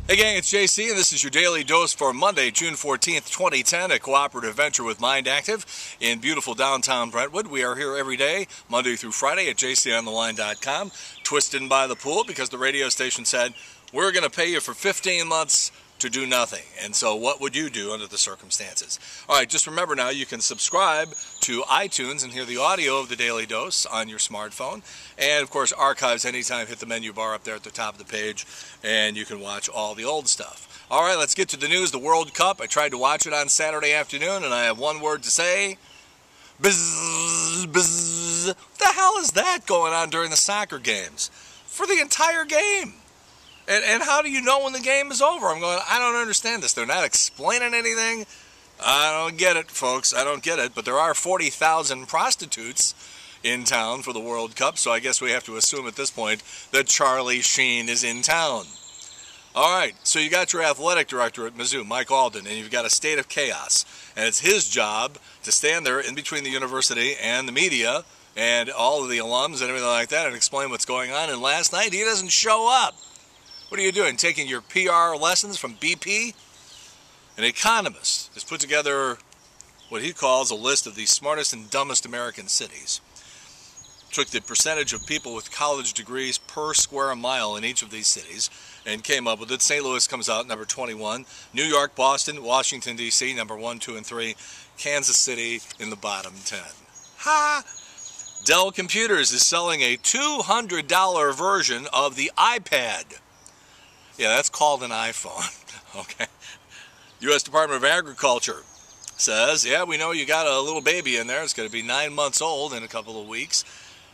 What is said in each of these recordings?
Hey gang, it's JC and this is your daily dose for Monday, June 14th, 2010, a cooperative venture with Mind Active in beautiful downtown Brentwood. We are here every day, Monday through Friday at jc'sdailydose.com, twisted by the pool because the radio station said, we're going to pay you for 15 months to do nothing. And so what would you do under the circumstances? All right, just remember now you can subscribe to iTunes and hear the audio of the Daily Dose on your smartphone. And of course, archives anytime. Hit the menu bar up there at the top of the page and you can watch all the old stuff. All right, let's get to the news. The World Cup. I tried to watch it on Saturday afternoon and I have one word to say. Bzz, bzz. What the hell is that going on during the soccer games? For the entire game. And how do you know when the game is over? I'm going, I don't understand this. They're not explaining anything. I don't get it, folks. I don't get it. But there are 40,000 prostitutes in town for the World Cup, so I guess we have to assume at this point that Charlie Sheen is in town. All right, so you got your athletic director at Mizzou, Mike Alden, and you've got a state of chaos. And it's his job to stand there in between the university and the media and all of the alums and everything like that and explain what's going on. And last night, he doesn't show up. What are you doing? Taking your PR lessons from BP? An economist has put together what he calls a list of the smartest and dumbest American cities. Took the percentage of people with college degrees per square mile in each of these cities and came up with it. St. Louis comes out number 21. New York, Boston, Washington, D.C. number 1, 2, and 3. Kansas City in the bottom 10. Ha! Dell Computers is selling a $200 version of the iPad. Yeah, that's called an iPhone. Okay. U.S. Department of Agriculture says, yeah, we know you got a little baby in there. It's going to be 9 months old in a couple of weeks.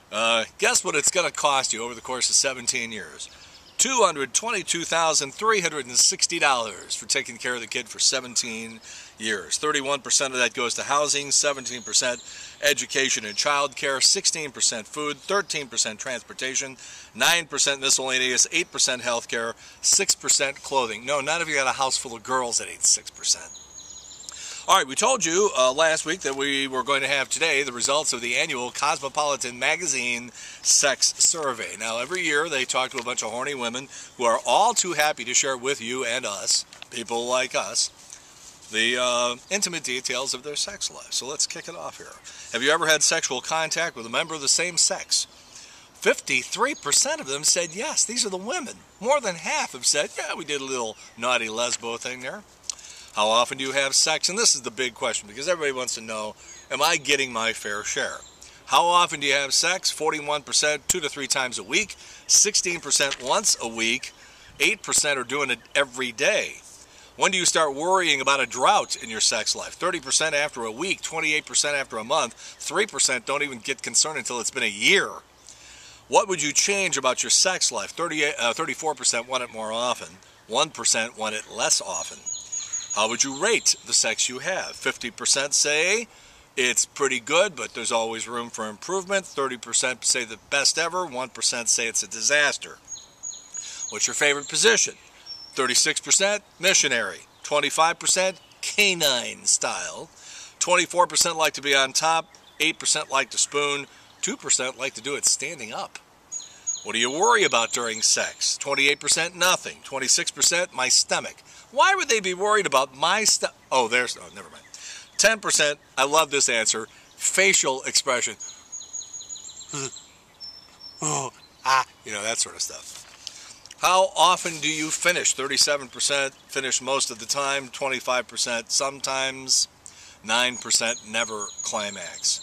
Guess what it's going to cost you over the course of 17 years? $222,360 for taking care of the kid for 17 years. 31% of that goes to housing, 17% education and child care, 16% food, 13% transportation, 9% miscellaneous, 8% health care, 6% clothing. No, not if you got a house full of girls that eat 6%. All right, we told you last week that we were going to have today the results of the annual Cosmopolitan Magazine Sex Survey. Now, every year they talk to a bunch of horny women who are all too happy to share with you and us, people like us, the intimate details of their sex life. So let's kick it off here. Have you ever had sexual contact with a member of the same sex? 53% of them said yes. These are the women. More than half have said, yeah, we did a little naughty lesbo thing there. How often do you have sex? And this is the big question because everybody wants to know, am I getting my fair share? How often do you have sex? 41%, 2 to 3 times a week. 16% once a week. 8% are doing it every day. When do you start worrying about a drought in your sex life? 30% after a week, 28% after a month. 3% don't even get concerned until it's been a year. What would you change about your sex life? 34% want it more often. 1% want it less often. How would you rate the sex you have? 50% say it's pretty good, but there's always room for improvement. 30% say the best ever. 1% say it's a disaster. What's your favorite position? 36% missionary. 25% canine style. 24% like to be on top. 8% like to spoon. 2% like to do it standing up. What do you worry about during sex? 28% nothing. 26% my stomach. Why would they be worried about my stomach? Oh, never mind. 10%, I love this answer, facial expression. Oh, that sort of stuff. How often do you finish? 37% finish most of the time. 25% sometimes. 9% never climax.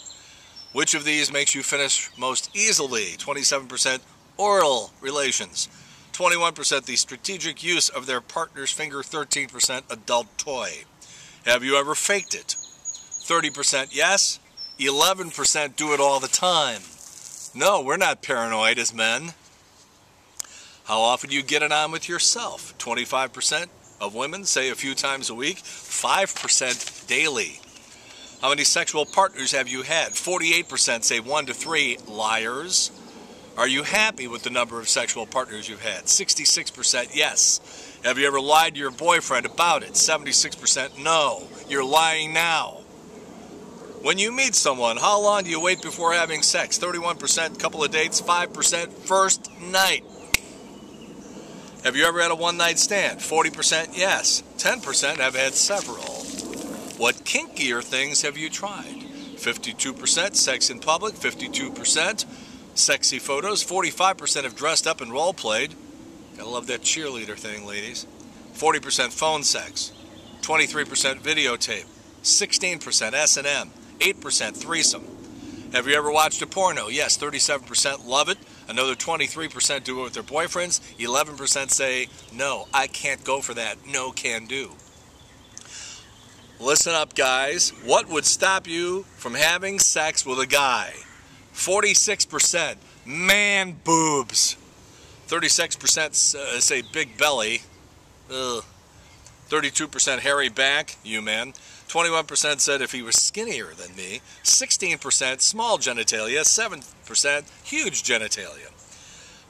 Which of these makes you finish most easily? 27% oral relations. 21% the strategic use of their partner's finger. 13% adult toy. Have you ever faked it? 30% yes. 11% do it all the time. No, we're not paranoid as men. How often do you get it on with yourself? 25% of women say a few times a week. 5% daily. How many sexual partners have you had? 48% say 1 to 3 liars. Are you happy with the number of sexual partners you've had? 66% yes. Have you ever lied to your boyfriend about it? 76% no. You're lying now. When you meet someone, how long do you wait before having sex? 31% couple of dates, 5% first night. Have you ever had a one-night stand? 40% yes. 10% have had several. What kinkier things have you tried? 52% sex in public, 52% sexy photos, 45% have dressed up and role-played. Gotta love that cheerleader thing, ladies. 40% phone sex, 23% videotape, 16% S&M, 8% threesome. Have you ever watched a porno? Yes, 37% love it. Another 23% do it with their boyfriends. 11% say, no, I can't go for that. No can do. Listen up, guys. What would stop you from having sex with a guy? 46%, man boobs. 36% say big belly. Ugh. 32% hairy back, you men. 21% said if he was skinnier than me. 16% small genitalia. 7% huge genitalia.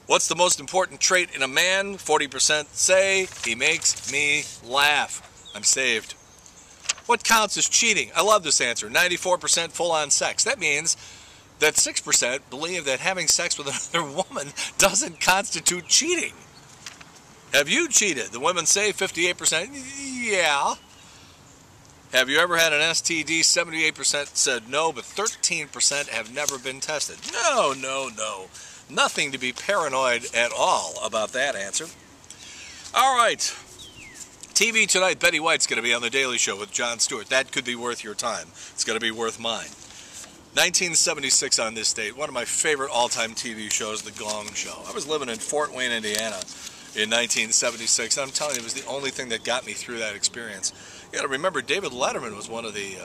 What's the most important trait in a man? 40% say he makes me laugh. I'm saved. What counts as cheating? I love this answer. 94% full-on sex. That means that 6% believe that having sex with another woman doesn't constitute cheating. Have you cheated? The women say 58%, yeah. Have you ever had an STD? 78% said no, but 13% have never been tested. No. Nothing to be paranoid at all about that answer. All right. TV tonight, Betty White's going to be on The Daily Show with Jon Stewart. That could be worth your time. It's going to be worth mine. 1976 on this date, one of my favorite all-time TV shows, The Gong Show. I was living in Fort Wayne, Indiana in 1976. I'm telling you, it was the only thing that got me through that experience. You got to remember, David Letterman was one of the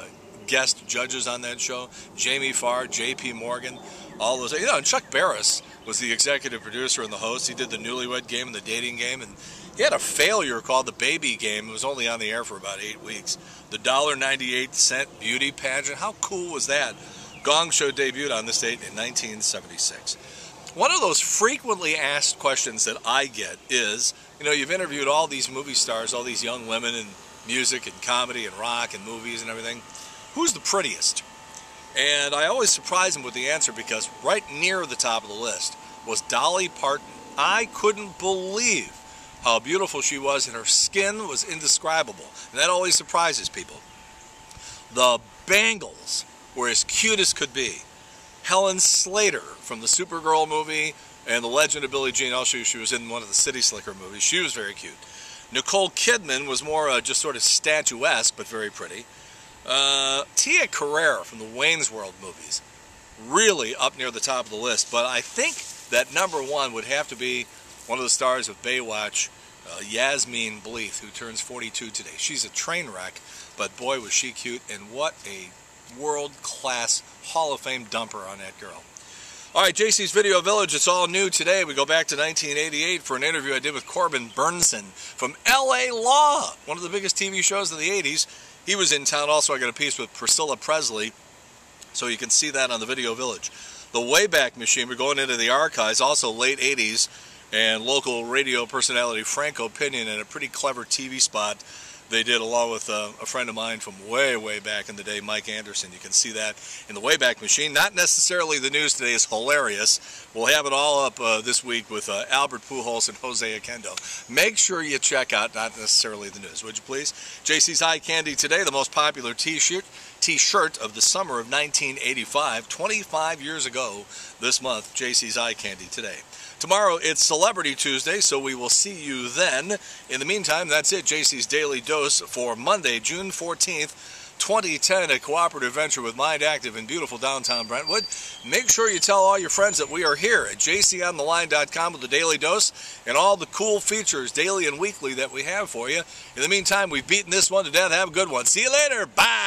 guest judges on that show. Jamie Farr, J.P. Morgan, all those. You know, and Chuck Barris was the executive producer and the host. He did the Newlywed Game and the Dating Game, and he had a failure called the Baby Game. It was only on the air for about 8 weeks. The $1.98 beauty pageant. How cool was that? Gong Show debuted on this date in 1976. One of those frequently asked questions that I get is, you know, you've interviewed all these movie stars, all these young women in music and comedy and rock and movies and everything. Who's the prettiest? And I always surprise them with the answer because right near the top of the list was Dolly Parton. I couldn't believe how beautiful she was, and her skin was indescribable. And that always surprises people. The Bangles were as cute as could be. Helen Slater from the Supergirl movie and The Legend of Billie Jean. I'll show you, she was in one of the City Slicker movies. She was very cute. Nicole Kidman was more just sort of statuesque, but very pretty. Tia Carrere from the Wayne's World movies. Really up near the top of the list. But I think that number one would have to be one of the stars of Baywatch, Yasmine Bleeth, who turns 42 today. She's a train wreck, but boy was she cute, and what a world-class Hall of Fame dumper on that girl. All right, JC's Video Village, it's all new today. We go back to 1988 for an interview I did with Corbin Burnson from L.A. Law, one of the biggest TV shows of the 80s. He was in town. Also, I got a piece with Priscilla Presley, so you can see that on the Video Village. The Wayback Machine, we're going into the archives, also late 80s, and local radio personality Franco Pinion in a pretty clever TV spot they did along with a friend of mine from way back in the day, Mike Anderson. You can see that in the Wayback Machine. Not necessarily the news today is hilarious. We'll have it all up this week with Albert Pujols and Jose Oquendo. Make sure you check out Not Necessarily the News, would you please? JC's Eye Candy today, the most popular T-shirt of the summer of 1985, 25 years ago this month, JC's Eye Candy today. Tomorrow, it's Celebrity Tuesday, so we will see you then. In the meantime, that's it, JC's Daily Dose for Monday, June 14th, 2010, a cooperative venture with Mind Active in beautiful downtown Brentwood. Make sure you tell all your friends that we are here at jc'sdailydose.com with the Daily Dose and all the cool features, daily and weekly, that we have for you. In the meantime, we've beaten this one to death. Have a good one. See you later. Bye.